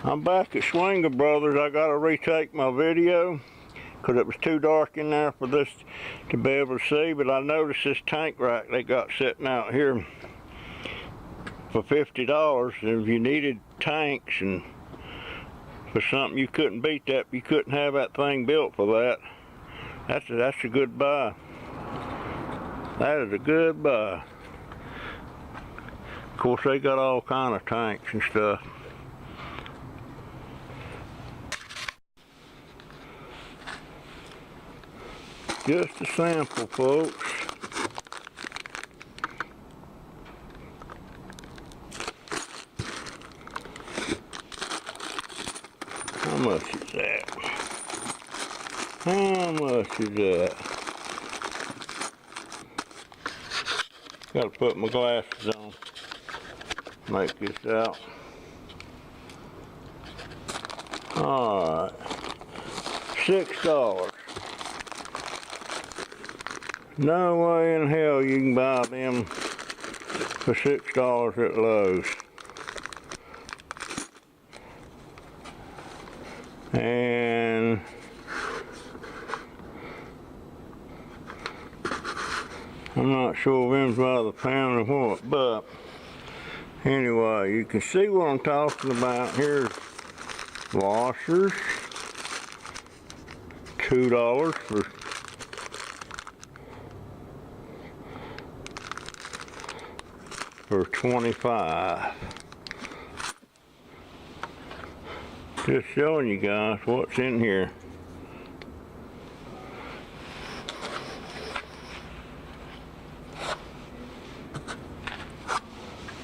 I'm back at Swinger Brothers. I gotta retake my video because it was too dark in there for this to be able to see, but I noticed this tank rack they got sitting out here for $50. If you needed tanks and for something, you couldn't beat that. You couldn't have that thing built for that. That's a good buy. That is a good buy. Of course, they got all kind of tanks and stuff. Just a sample, folks. How much is that? How much is that? Gotta put my glasses on. Make this out. Alright. $6. No way in hell you can buy them for $6 at Lowe's. And I'm not sure if them's by the pound or what, but anyway, you can see what I'm talking about. Here's washers, $2 for 25. Just showing you guys what's in here.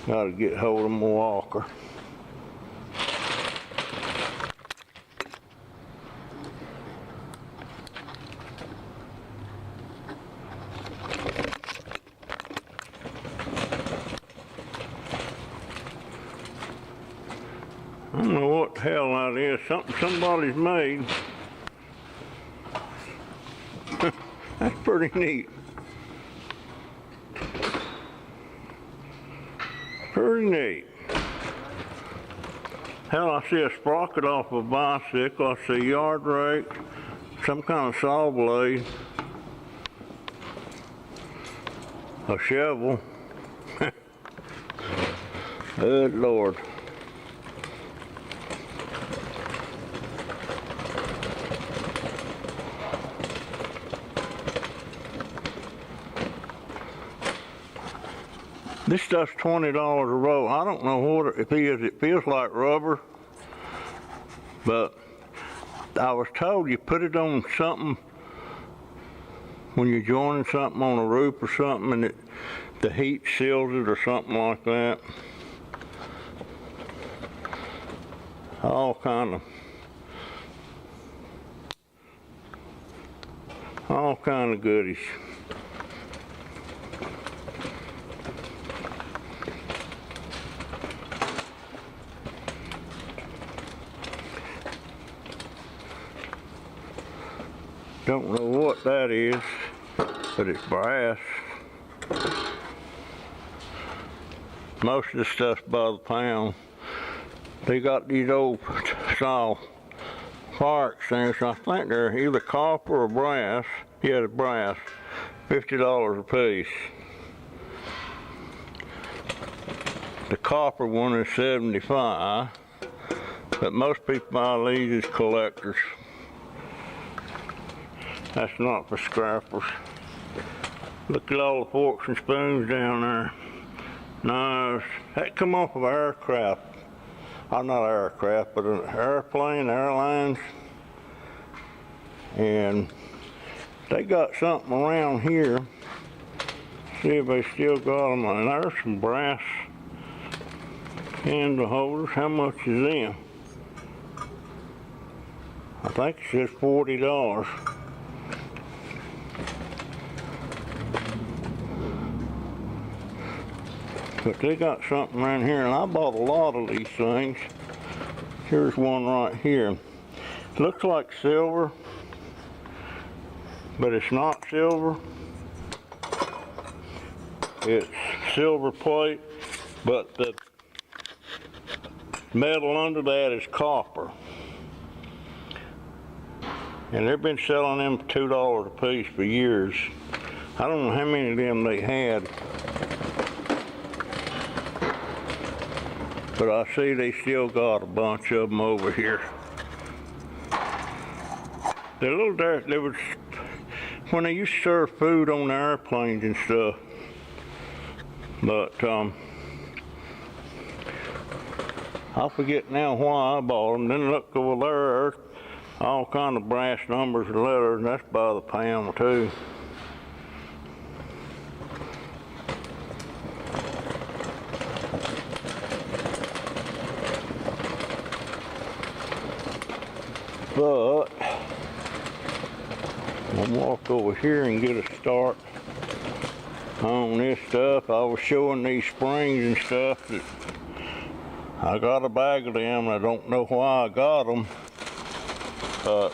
Gotta get hold of my walker. I don't know what the hell that is. Something somebody's made. That's pretty neat. Pretty neat. Hell, I see a sprocket off a bicycle. I see a yard rake, some kind of saw blade, a shovel. Good Lord. This stuff's $20 a roll. I don't know what it is. It feels like rubber, but I was told you put it on something when you're joining something on a roof or something, and the heat seals it or something like that. All kind of goodies. Don't know what that is, but it's brass. Most of the stuff's by the pound. They got these old saw fire extinguishers. I think they're either copper or brass. Yeah, they're brass. $50 a piece. The copper one is $75, but most people buy these as collectors. That's not for scrappers. Look at all the forks and spoons down there. No, that come off of aircraft. Not aircraft, but an airplane, airlines. And they got something around here. See if they still got them. And there's some brass candle holders. How much is them? I think it says $40. But they got something around here, and I bought a lot of these things. Here's one right here. Looks like silver, but it's not silver. It's silver plate, but metal under that is copper. And they've been selling them for $2 a piece for years. I don't know how many of them they had, but I see they still got a bunch of them over here. They're a little dirty. They was when they used to serve food on the airplanes and stuff. But I forget now why I bought them. Then look over there, all kind of brass numbers and letters, and that's by the pound too. But I'll walk over here and get a start on this stuff. I was showing these springs and stuff that I got a bag of them. I don't know why I got them, but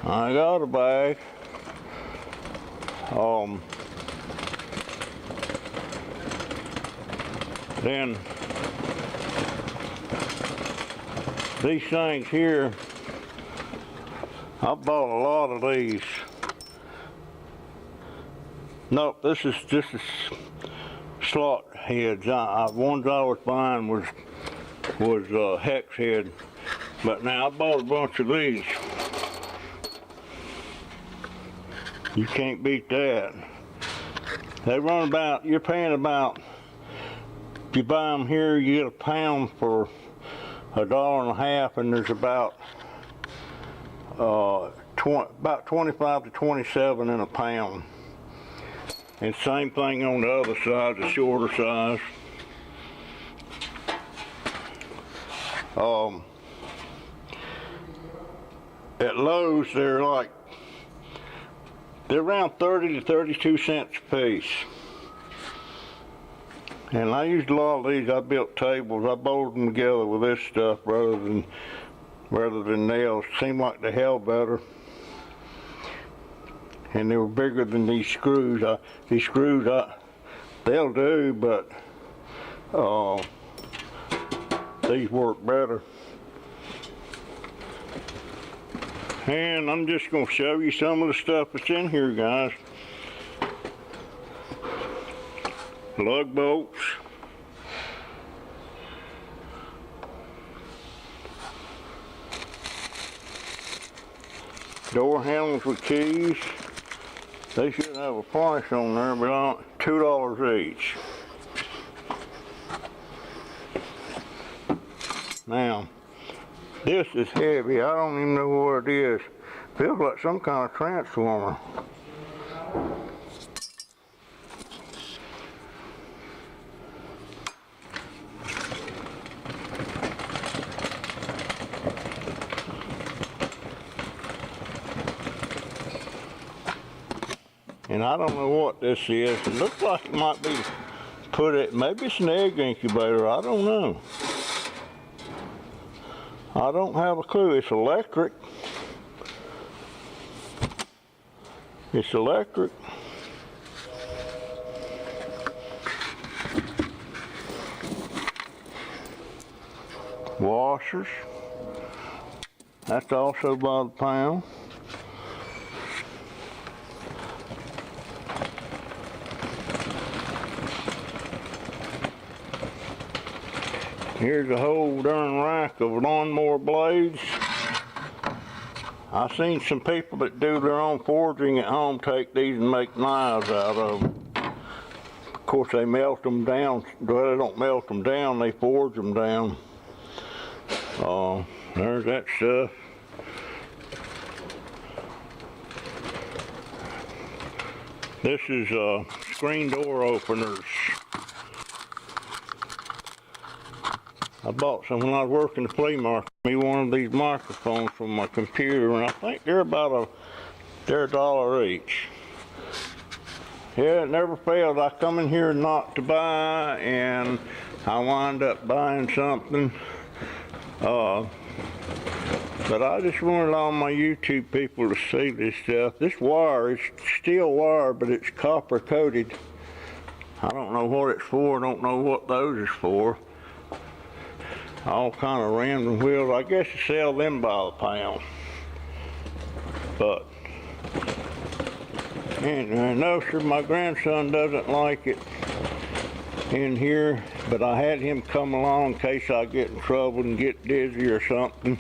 I got a bag. Then these things here, I bought a lot of these. Nope, this is slot heads. Ones I was buying was hex head, but now I bought a bunch of these. You can't beat that. They run about, you're paying about, if you buy them here, you get a pound for $1.50, and there's about 25 to 27 in a pound. And same thing on the other side, the shorter size. At Lowe's, they're around 30 to 32 cents a piece. And I used a lot of these. I built tables. I bolted them together with this stuff rather than nails. Seemed like they held better. And they were bigger than these screws. They'll do, but these work better. And I'm just going to show you some of the stuff that's in here, guys. Lug bolts. Door handles with keys. They should have a price on there, but $2 each. Now, this is heavy. I don't even know what it is. Feels like some kind of transformer. And I don't know what this is. It looks like it might be maybe it's an egg incubator. I don't know. I don't have a clue. It's electric. It's electric. Washers. That's also by the pound. Here's a whole darn rack of lawnmower blades. I've seen some people that do their own forging at home take these and make knives out of them. Of course, they melt them down. Well, they don't melt them down, they forge them down. There's that stuff. This is screen door openers. I bought some when I was working the flea market. Me one of these microphones from my computer, and I think they're about they're $1 each. Yeah, it never failed. I come in here not to buy, and I wind up buying something. But I just wanted all my YouTube people to see this stuff. This wire is steel wire, but it's copper coated. I don't know what it's for. I don't know what those is for. all kind of random wheels. I guess you sell them by the pound. But anyway, no sir, my grandson doesn't like it in here, but I had him come along in case I get in trouble and get dizzy or something.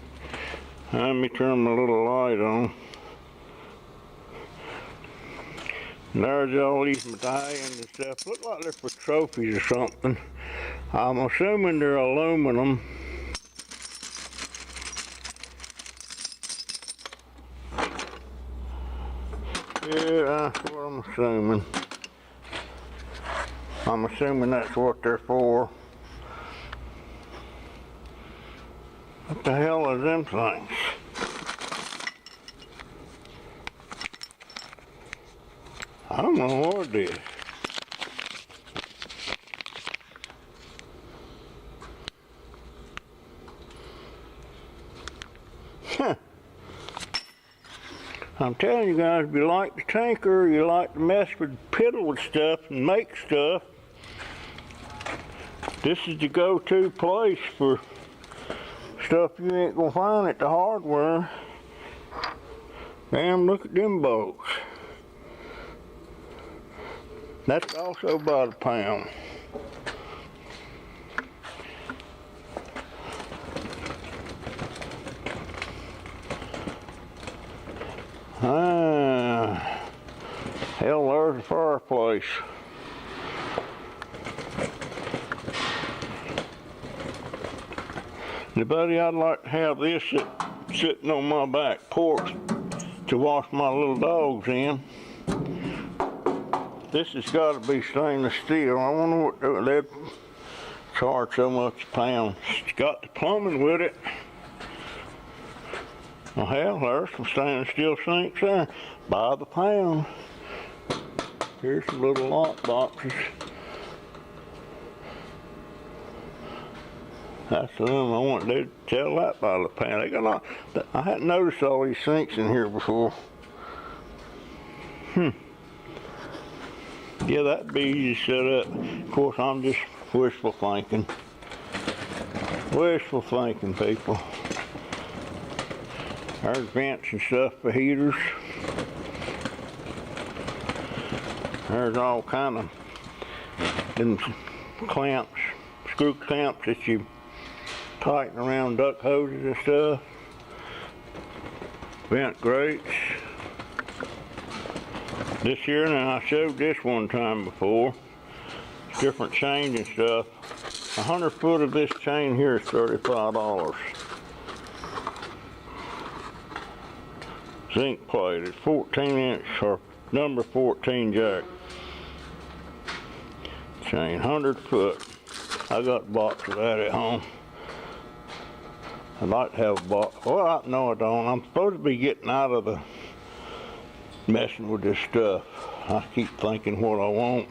Let me turn my little light on. And there's all these medallions and stuff. Look like they're for trophies or something. I'm assuming they're aluminum. Yeah, that's what I'm assuming. I'm assuming that's what they're for. What the hell are them things? I don't know what it is. Huh. I'm telling you guys, if you like to tinker, you like to mess with, piddle with stuff and make stuff, this is the go-to place for stuff you ain't gonna find at the hardware. Damn, look at them bolts. That's also by the pound. Hell, there's the fireplace. Buddy, I'd like to have this sitting on my back porch to wash my little dogs in. This has got to be stainless steel. I wonder what they'd charge so much a pound. It's got the plumbing with it. Well, hell, there's some stainless steel sinks there by the pound. Here's some little lock boxes. That's the one I want to tell that by the pound. They got a lot. I hadn't noticed all these sinks in here before. Yeah, that'd be easy to set up. Of course, I'm just wishful thinking. Wishful thinking, people. There's vents and stuff for heaters. There's all kind of them clamps, screw clamps that you tighten around duct hoses and stuff. Vent grates. This here, now I showed this one time before. It's different chains and stuff. 100 foot of this chain here is $35. Zinc plated, 14-inch or number 14 jack chain, 100 foot. I got a box of that at home. I'd like to have a box. Well, no, I don't. I'm supposed to be getting out of the messing with this stuff. I keep thinking what I want.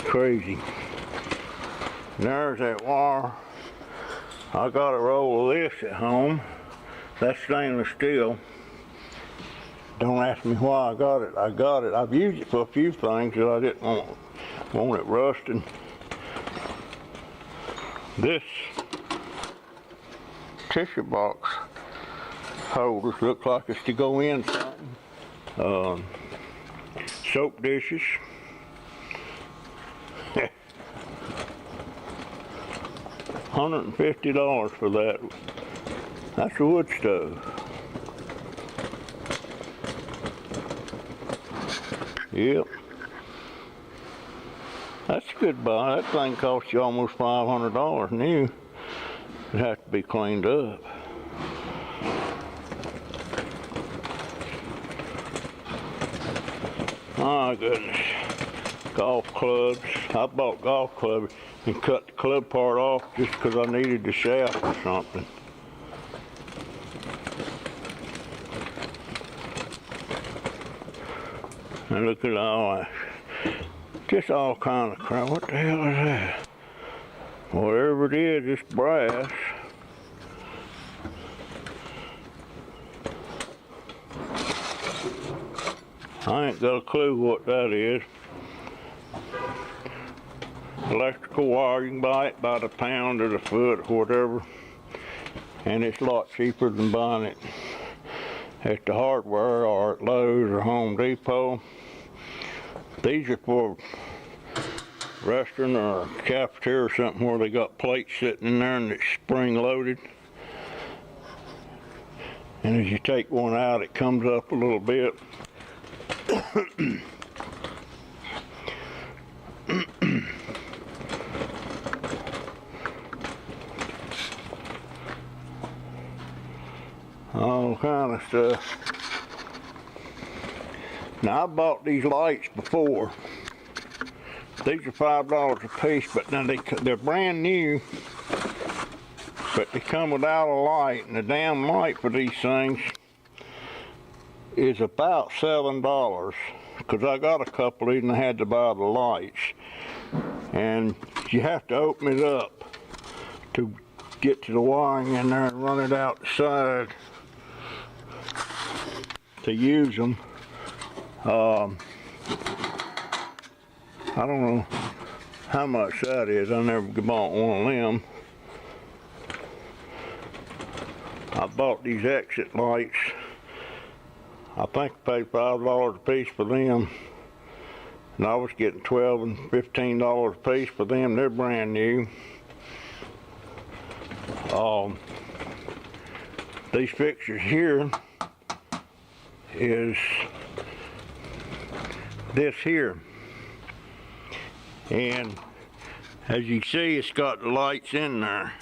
Crazy. And there's that wire. I got a roll of this at home. That's stainless steel. Don't ask me why I got it. I got it. I've used it for a few things that I didn't want it rusting. This tissue box holders look like it's to go in something. Soap dishes. $150 for that. That's a wood stove. Yep. That's a good buy. That thing cost you almost $500 new. It has to be cleaned up. My goodness. Golf clubs. I bought golf clubs and cut the club part off just because I needed the shaft or something. And look at all that. Just all kind of crap. What the hell is that? Whatever it is, it's brass. I ain't got a clue what that is. electrical wire. You can buy it by the pound or the foot or whatever. And it's a lot cheaper than buying it at the hardware or at Lowe's or Home Depot. These are for restaurant or cafeteria or something where they got plates sitting in there and it's spring loaded. And as you take one out, it comes up a little bit. All kind of stuff. Now I bought these lights before. These are $5 a piece, but now they're brand new, but they come without a light, and the damn light for these things is about $7, because I got a couple of these and I had to buy the lights. And you have to open it up to get to the wiring in there and run it out the side to use them. I don't know how much that is. I never bought one of them. I bought these exit lights. I think I paid $5 a piece for them. And I was getting $12 and $15 a piece for them. They're brand new. These fixtures here is this here. And as you see, it's got the lights in there.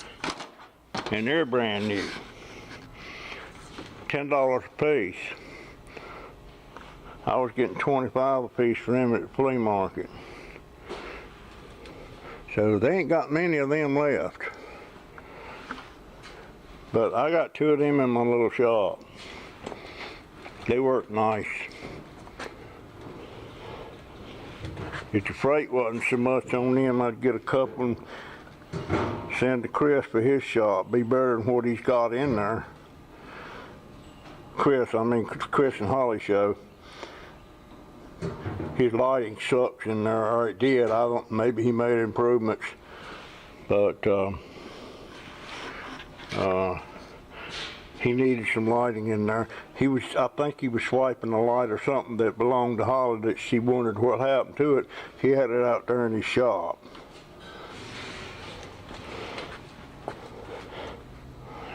And they're brand new. $10 a piece. I was getting $25 a piece for them at the flea market. So they ain't got many of them left. But I got 2 of them in my little shop. They work nice. If the freight wasn't so much on them, I'd get a couple and send to Chris for his shop. Be better than what he's got in there. Chris and Holly show. His lighting sucks in there, or it did. I don't. Maybe he made improvements, but he needed some lighting in there. I think he was swiping a light or something that belonged to Holly that she wondered what happened to it. He had it out there in his shop.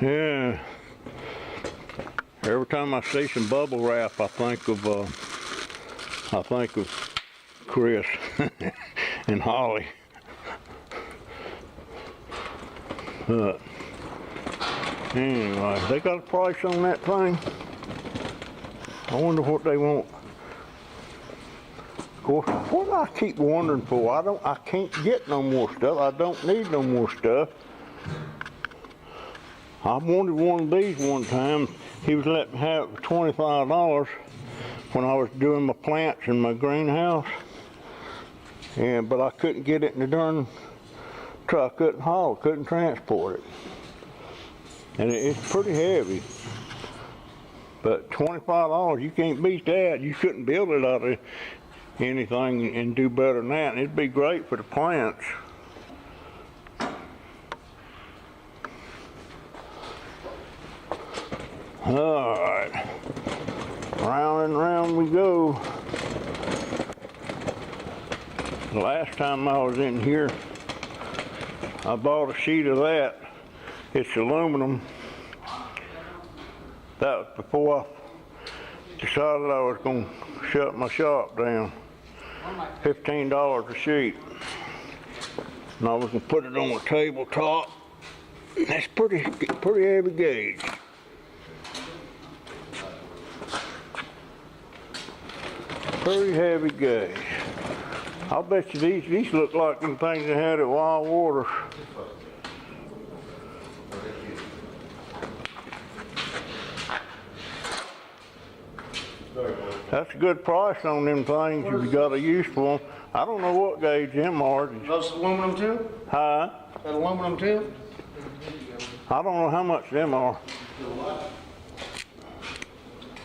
Yeah. Every time I see some bubble wrap, I think of Chris and Holly. Anyway, they got a price on that thing. I wonder what they want. Of course, what do I keep wondering for? I can't get no more stuff. I don't need no more stuff. I wanted one of these one time. He was letting me have it for $25 when I was doing my plants in my greenhouse. But I couldn't get it in the darn truck. Couldn't transport it. And it's pretty heavy. But $25, you can't beat that. You couldn't build it out of anything and do better than that. And it'd be great for the plants. Alright. Round and round we go. The last time I was in here, I bought a sheet of that. It's aluminum. That was before I decided I was going to shut my shop down. $15 a sheet. And I was going to put it on the tabletop. That's pretty heavy gauge. Pretty heavy gauge. I'll bet you these look like them things they had at Wild Waters. That's a good price on them things if you got a use for them. I don't know what gauge them are. Those aluminum too? Huh? That aluminum too? I don't know how much them are.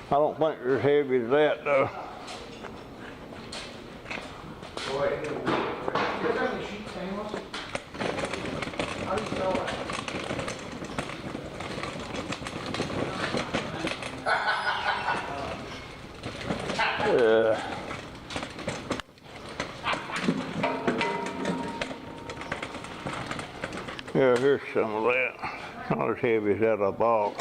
I don't think they're as heavy as that though. stainless? How do you spell that? Yeah, here's some of that. Not as heavy as that I bought.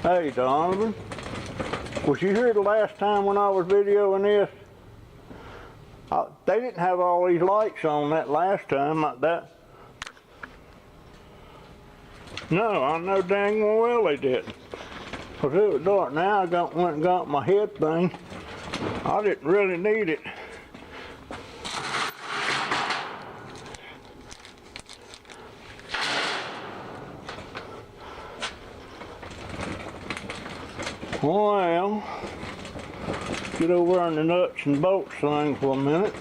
Hey Donovan, was you here the last time when I was videoing this? They didn't have all these lights on that last time like that. No, I know dang well they didn't. Cause it was dark now. Went and got my head thing. I didn't really need it. Well, get over on the nuts and bolts thing for a minute.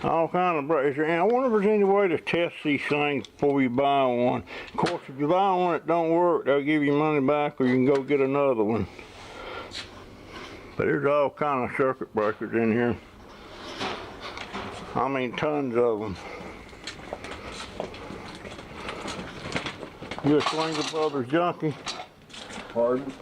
All kind of brakes. I wonder if there's any way to test these things before you buy one. Of course, if you buy one that don't work, they'll give you money back, or you can go get another one. But there's all kind of circuit breakers in here. I mean, tons of them. You a Swinger Brothers junkie? Pardon?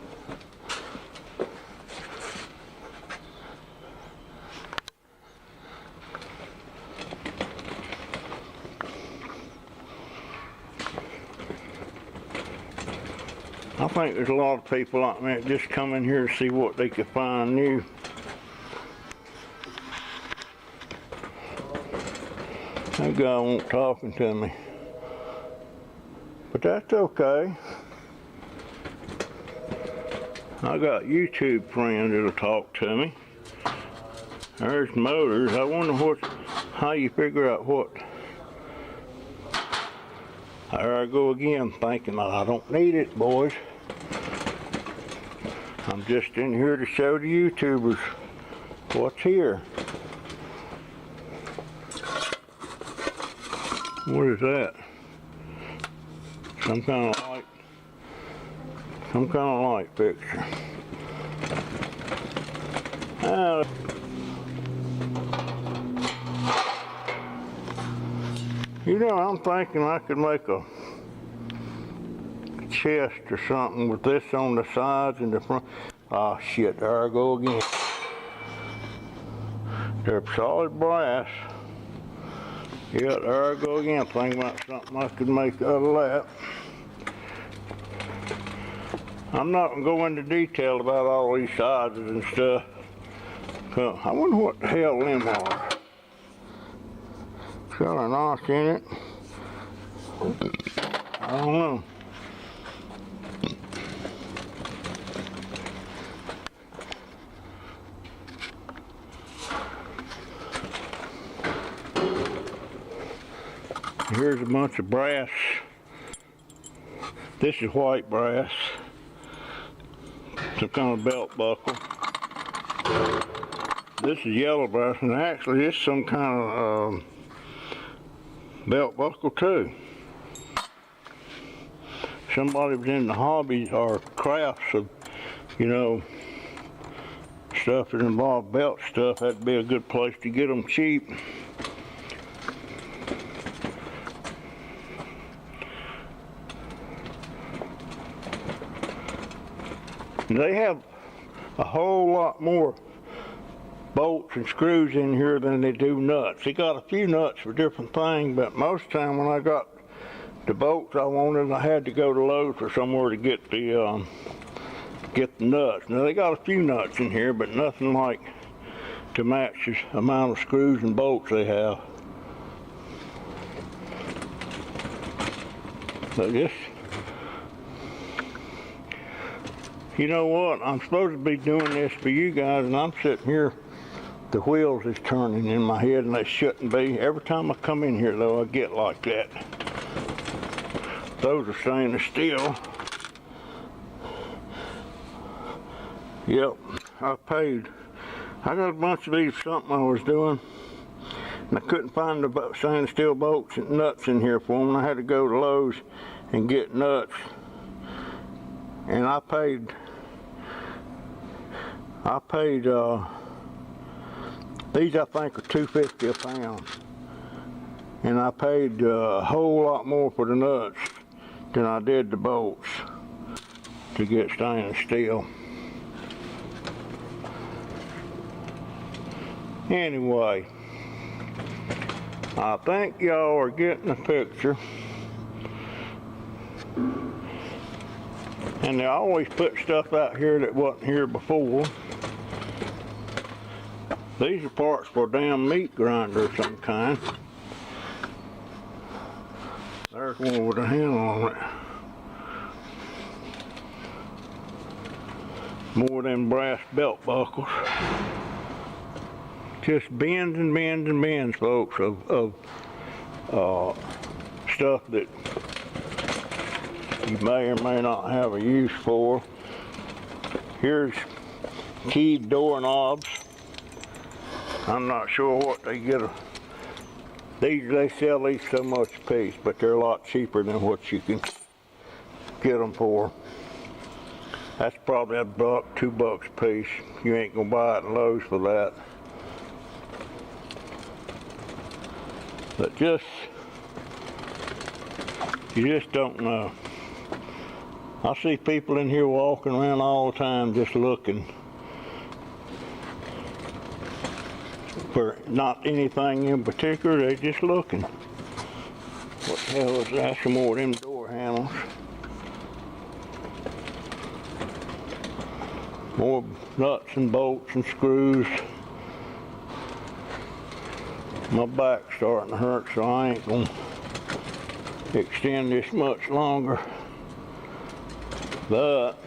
I think there's a lot of people like me that just come in here to see what they can find new. That guy won't talking to me. But that's okay. I got YouTube friends that'll talk to me. There's motors. I wonder how you figure out what. There I go again, thinking I don't need it, boys. I'm just in here to show the YouTubers what's here. What is that? Some kind of light fixture. You know, I'm thinking I could make a chest or something with this on the sides and the front. Oh shit, there I go again. They're solid brass. Yeah, there I go again, thinking about something I could make out of that. I'm not going to go into detail about all these sizes and stuff. So, I wonder what the hell them are. It's got a notch in it. I don't know. Here's a bunch of brass. This is white brass. Some kind of belt buckle. This is yellow brass, and actually it's some kind of belt buckle too. Somebody was in the hobby or crafts of, you know, stuff that involved belt stuff. That'd be a good place to get them cheap. They have a whole lot more bolts and screws in here than they do nuts. They got a few nuts for different things, but most of the time when I got the bolts I wanted, I had to go to Lowe's or somewhere to get the nuts. Now they got a few nuts in here, but nothing like to match the amount of screws and bolts they have. But this, you know what? I'm supposed to be doing this for you guys, and I'm sitting here. The wheels is turning in my head, and they shouldn't be. Every time I come in here, though, I get like that. Those are stainless steel. Yep, I paid. I got a bunch of these, something I was doing, And I couldn't find the stainless steel bolts and nuts in here for them. I had to go to Lowe's and get nuts. And I paid these I think are $2.50 a pound. And I paid a whole lot more for the nuts than I did the bolts to get stainless steel. Anyway, I think y'all are getting a picture. And they always put stuff out here that wasn't here before. These are parts for a damn meat grinder of some kind. There's one with a handle on it. More than brass belt buckles. Just bends and bends and bends, folks, of stuff that you may or may not have a use for. Here's keyed doorknobs. I'm not sure what they get. They sell these so much a piece, but they're a lot cheaper than what you can get them for. That's probably $1, $2 a piece. You ain't gonna buy it in Lowe's for that. But you just don't know. I see people in here walking around all the time just looking for not anything in particular. They're just looking. What the hell is that? Some more of them door handles. More nuts and bolts and screws. My back's starting to hurt, so I ain't gonna extend this much longer. But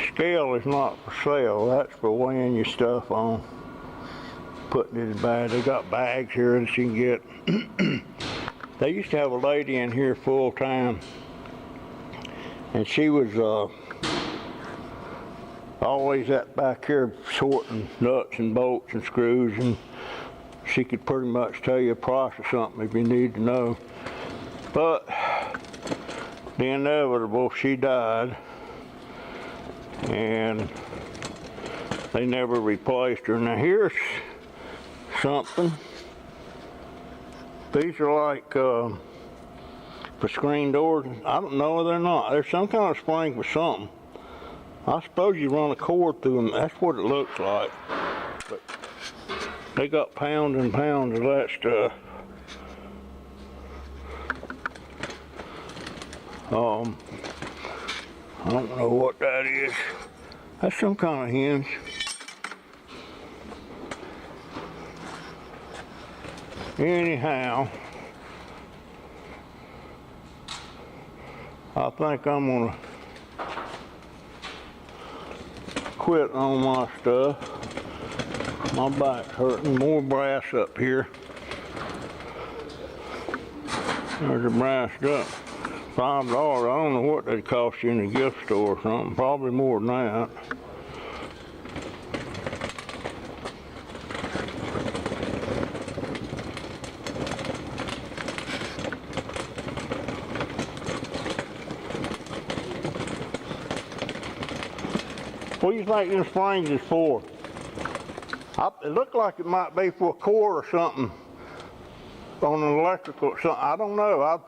scale is not for sale. That's for weighing your stuff on, putting it in bags. They got bags here that you can get. They used to have a lady in here full time, and she was always at back here sorting nuts and bolts and screws, and she could pretty much tell you a price of something if you need to know. But the inevitable, she died, and they never replaced her. Now here's something. These are like for screen doors. I don't know whether they're not. There's some kind of spring for something. I suppose you run a cord through them. That's what it looks like. But they got pounds and pounds of that stuff. I don't know what that is. That's some kind of hinge. Anyhow, I think I'm gonna quit on my stuff. My back's hurting. More brass up here. There's a brass up. $5. I don't know what they'd cost you in a gift store or something. Probably more than that. What do you think this springs is for? It looked like it might be for a cord or something on an electrical or something. I don't know.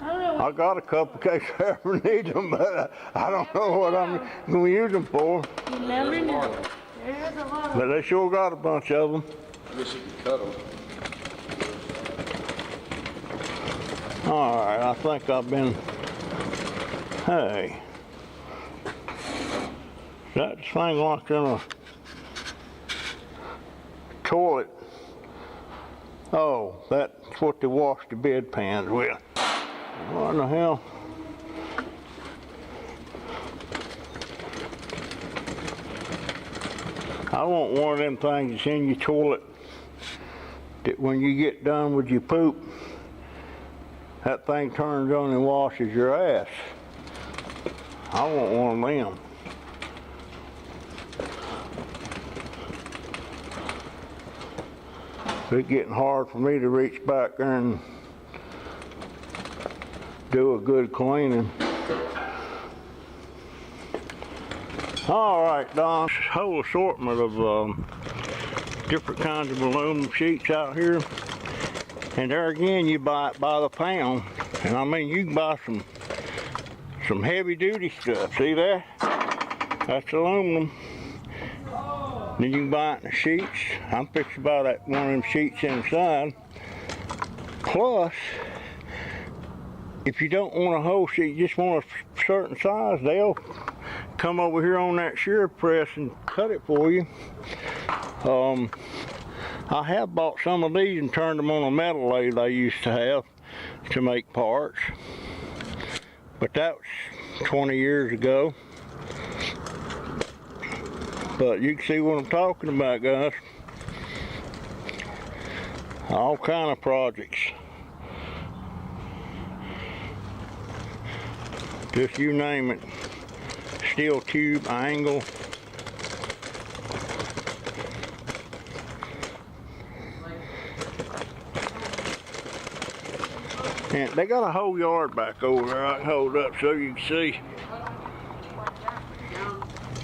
I got a couple in case I ever need them, but I don't know what I'm going to use them for. You never know. There's a lot of But they sure got a bunch of them. I guess you could cut them. All right, I think I've been. Hey. That thing locked in a toilet. Oh, that's what they wash the bedpans with. What in the hell? I want one of them things that's in your toilet that when you get done with your poop, that thing turns on and washes your ass. I want one of them. It's getting hard for me to reach back there and do a good cleaning. All right, Don, this whole assortment of different kinds of aluminum sheets out here. And there again, you buy it by the pound. And I mean, you can buy some heavy duty stuff. See that? That's aluminum. Then you can buy it in the sheets. I'm fixing to buy that one of them sheets inside. Plus, if you don't want a whole sheet, you just want a certain size, they'll come over here on that shear press and cut it for you. I have bought some of these and turned them on a metal lathe I used to have to make parts. But that was 20 years ago. But you can see what I'm talking about, guys. All kind of projects. Just you name it. Steel tube, angle. And they got a whole yard back over there I can hold up so you can see.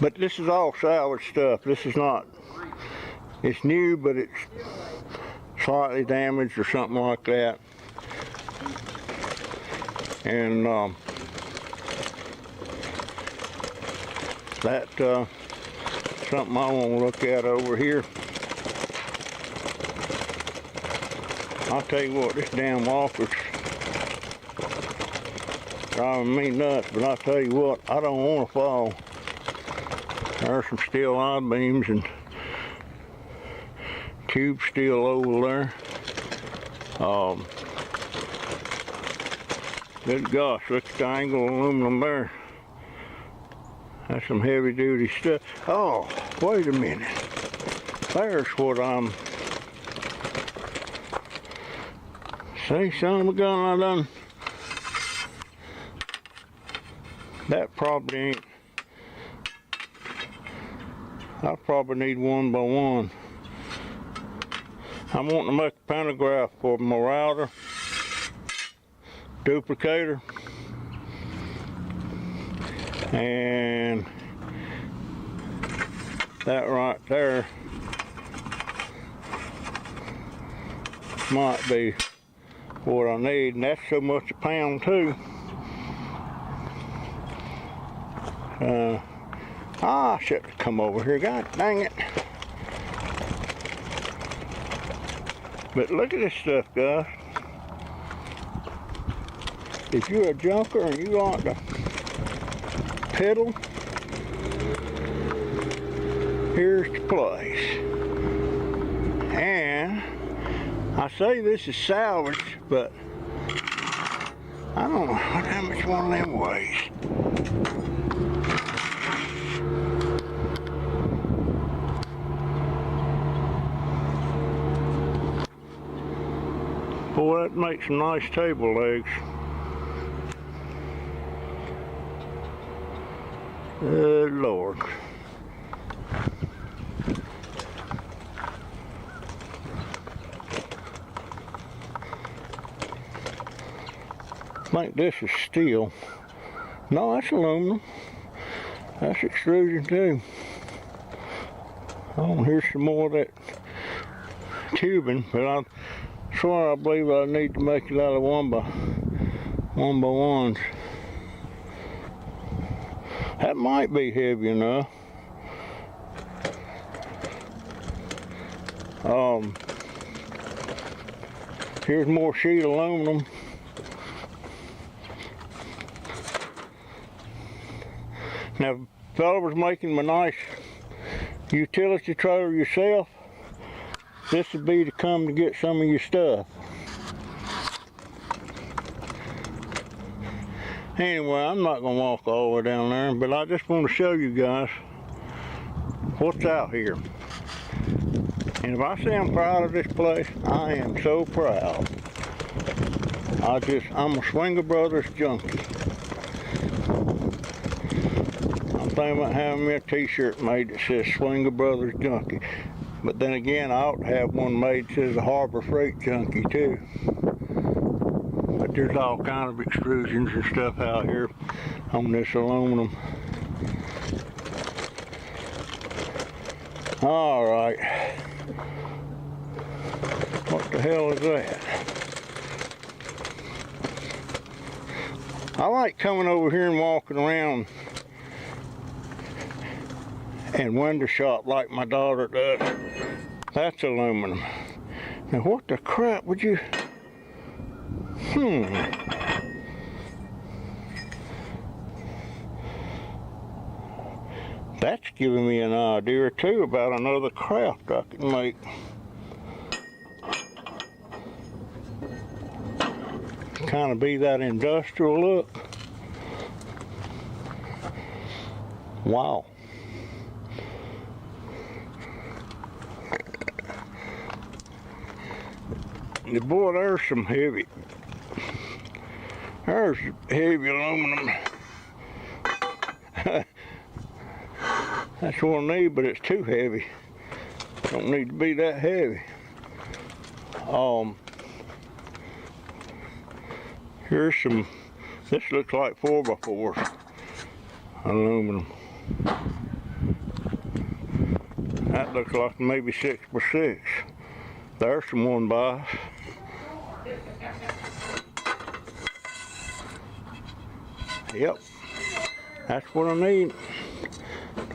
But this is all salvage stuff. This is not, it's new, but it's slightly damaged or something like that. And that's something I want to look at over here. I'll tell you what, this damn walker's driving me nuts, but I'll tell you what, I don't want to fall. There's some steel I-beams and tube steel over there. Good gosh, look at the angle aluminum there. That's some heavy duty stuff. Oh, wait a minute. There's what I'm... See, son of a gun, I done... That probably ain't... I probably need one by one. I'm wanting to make a pantograph for my router, duplicator, and that right there might be what I need, and that's so much a pound too. I should have come over here, god dang it. But look at this stuff, guys. If you're a junker and you want to pedal, here's the place. And I say this is salvage, but I don't know how much one of them weighs. Boy, that makes some nice table legs. Good Lord. I think this is steel. No, that's aluminum. That's extrusion too. Oh, here's some more of that tubing, but I swear I believe I need to make it out of one by ones. That might be heavy enough. Here's more sheet aluminum. Now, if a fella was making a nice utility trailer yourself, this would be to come to get some of your stuff. Anyway, I'm not going to walk all the way down there, but I just want to show you guys what's out here. And if I say I'm proud of this place, I am so proud. I'm a Swinger Brothers junkie. I'm thinking about having me a t-shirt made that says Swinger Brothers junkie. But then again, I ought to have one made that says a Harbor Freight junkie too. But there's all kind of extrusions and stuff out here on this aluminum. All right. What the hell is that? I like coming over here and walking around and window shop like my daughter does. That's aluminum. Now what the crap would you... That's giving me an idea too about another craft I can make. Kind of be that industrial look. Wow. Boy, there's some heavy. There's heavy aluminum. That's what I need, but it's too heavy. Don't need to be that heavy. Here's some, this looks like 4x4s. Aluminum. That looks like maybe 6x6. There's some 1x. Yep. That's what I need.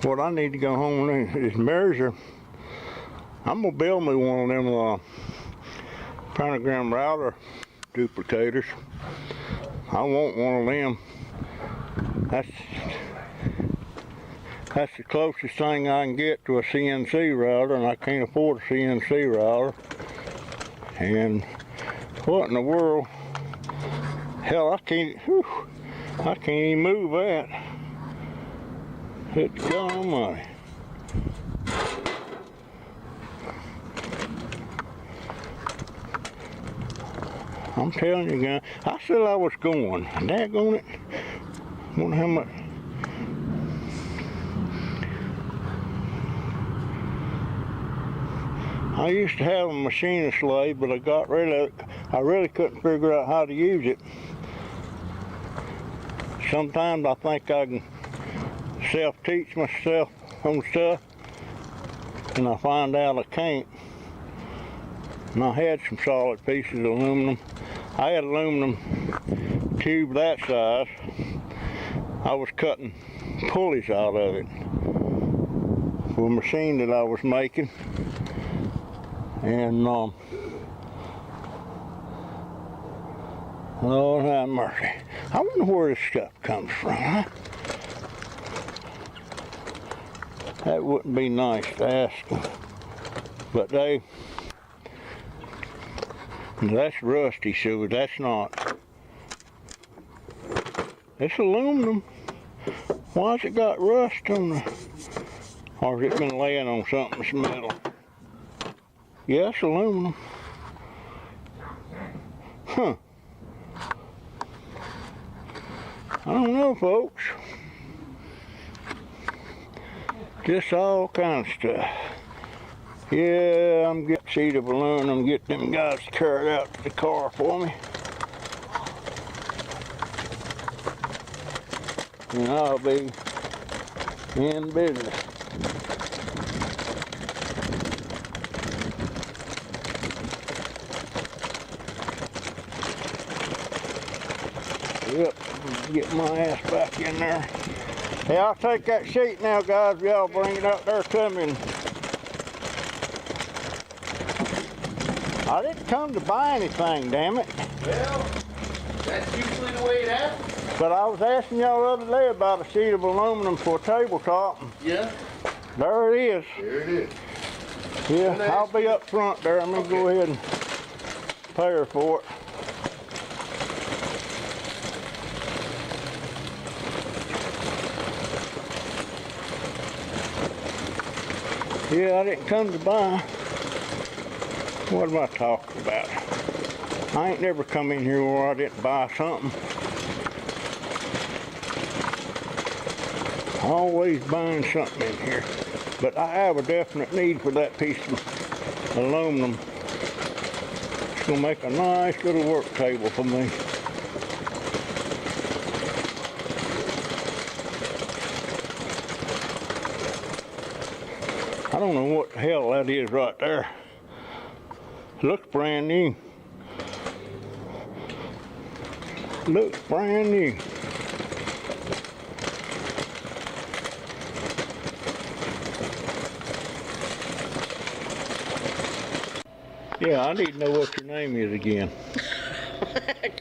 What I need to go home and is measure. I'm gonna build me one of them pentagram router duplicators. I want one of them. That's the closest thing I can get to a CNC router, and I can't afford a CNC router. And what in the world? Hell, I can't even move that. It's God almighty. I'm telling you guys, I said I was going. Daggone it. Wonder how much. I used to have a machinist lathe, but I got rid of it. I really couldn't figure out how to use it. Sometimes I think I can self-teach myself on stuff, and I find out I can't. And I had some solid pieces of aluminum. I had aluminum tube that size. I was cutting pulleys out of it for a machine that I was making. And Lord have mercy. I wonder where this stuff comes from, huh? That wouldn't be nice to ask them. But that's rusty, so that's not. It's aluminum. Why's it got rust on the, or has it been laying on something that's metal? Yeah, it's aluminum. Huh. I don't know, folks. Just all kind of stuff. Yeah, I'm getting a sheet of aluminum, get them guys to carry it out to the car for me. And I'll be in business. Yep, get my ass back in there. Hey, I'll take that sheet now, guys. Y'all bring it up there to me. I didn't come to buy anything, damn it. Well, that's usually the way it happens. But I was asking y'all the other day about a sheet of aluminum for a tabletop. Yeah. There it is. There it is. Yeah, I'll be up front there. I'm gonna go ahead and pay her for it. Yeah, I didn't come to buy. What am I talking about? I ain't never come in here where I didn't buy something. Always buying something in here. But I have a definite need for that piece of aluminum. It's gonna make a nice little work table for me. I don't know what the hell that is right there. It looks brand new. Looks brand new. Yeah, I need to know what your name is again.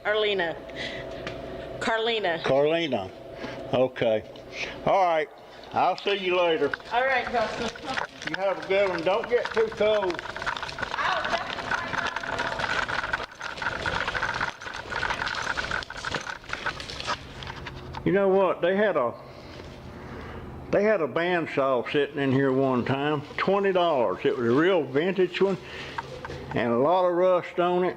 Carlina. Carlina. Carlina. Okay. All right. I'll see you later. All right, Justin. You have a good one. Don't get too cold. You know what? They had a bandsaw sitting in here one time. $20. It was a real vintage one, and a lot of rust on it,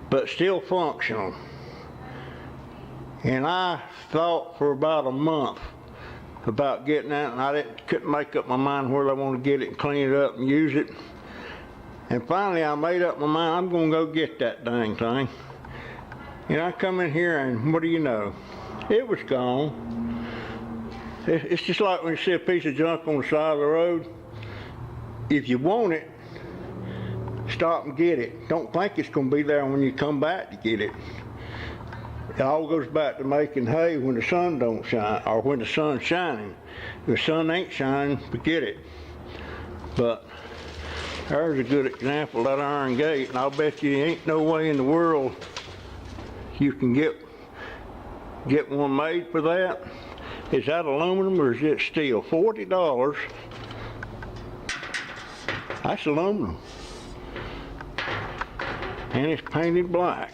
but still functional. And I thought for about a month about getting that, and I couldn't make up my mind where I want to get it and clean it up and use it. And finally I made up my mind, I'm gonna go get that dang thing. And I come in here and what do you know? It was gone. It's just like when you see a piece of junk on the side of the road. If you want it, stop and get it. Don't think it's gonna be there when you come back to get it. It all goes back to making hay when the sun don't shine, or when the sun's shining. If the sun ain't shining, forget it. But there's a good example of that iron gate, and I'll bet you ain't no way in the world you can get one made for that. Is that aluminum or is it steel? $40. That's aluminum. And it's painted black.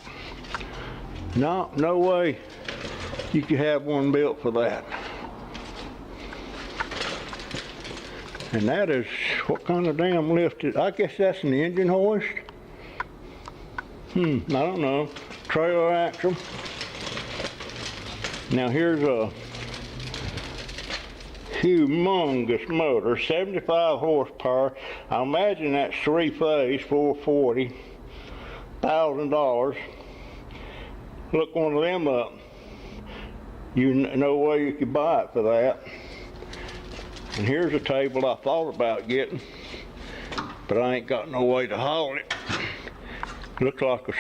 No way you could have one built for that. And that is, what kind of damn lift is, I guess that's an engine hoist? I don't know. Trailer axle. Now here's a humongous motor, 75 horsepower. I imagine that's 3-phase, 440, $1,000. Look one of them up. No way you could buy it for that. And here's a table I thought about getting, but I ain't got no way to haul it. Looks like a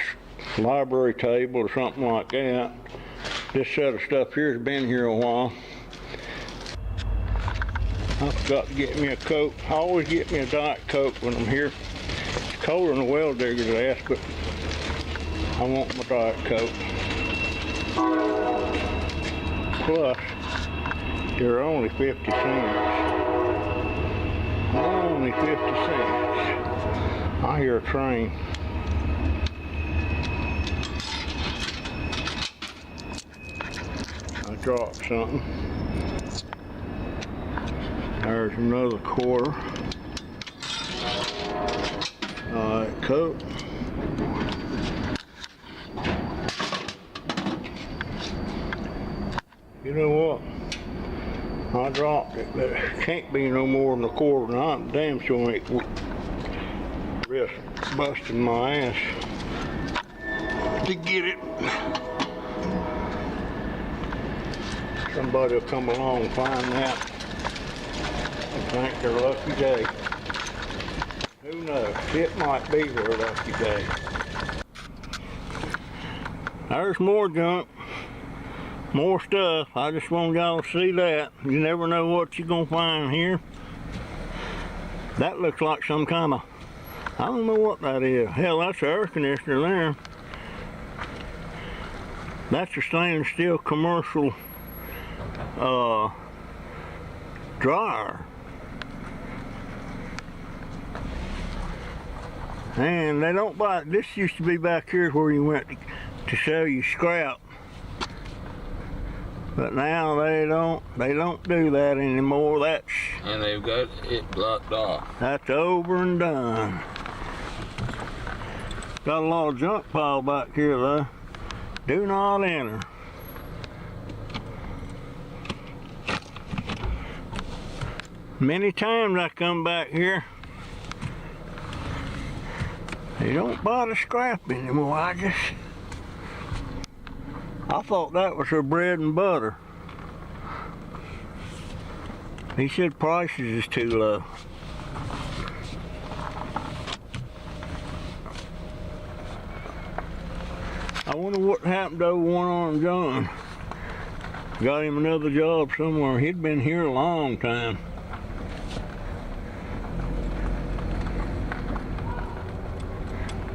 library table or something like that. This set of stuff here has been here a while. I forgot to get me a Coke. I always get me a Diet Coke when I'm here. It's colder than a well digger's ass, but I want my Diet Coke. Plus, they're only 50 cents. Only 50 cents. I hear a train. I dropped something. There's another quarter. Coke. You know what? I dropped it, but it can't be no more than a quarter. And I'm damn sure ain't risk busting my ass to get it. Somebody will come along and find that and think their lucky day. Who knows? It might be their lucky day. There's more junk. More stuff. I just want y'all to see that. You never know what you're gonna find here. That looks like some kind of, I don't know what that is. Hell, that's an air conditioner there. That's a stainless steel commercial dryer. And they don't buy, this used to be back here where you went to sell your scrap. But now they don't do that anymore. And they've got it blocked off. That's over and done. Got a lot of junk piled back here though. Do not enter. Many times I come back here, they don't buy the scrap anymore. I thought that was her bread and butter. He said prices is too low. I wonder what happened to old One-Armed John. Got him another job somewhere. He'd been here a long time.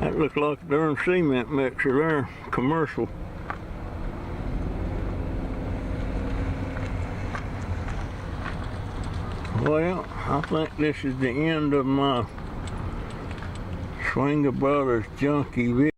That looked like a darn cement mixer there, commercial. Well, I think this is the end of my Swinger Brothers junkie video.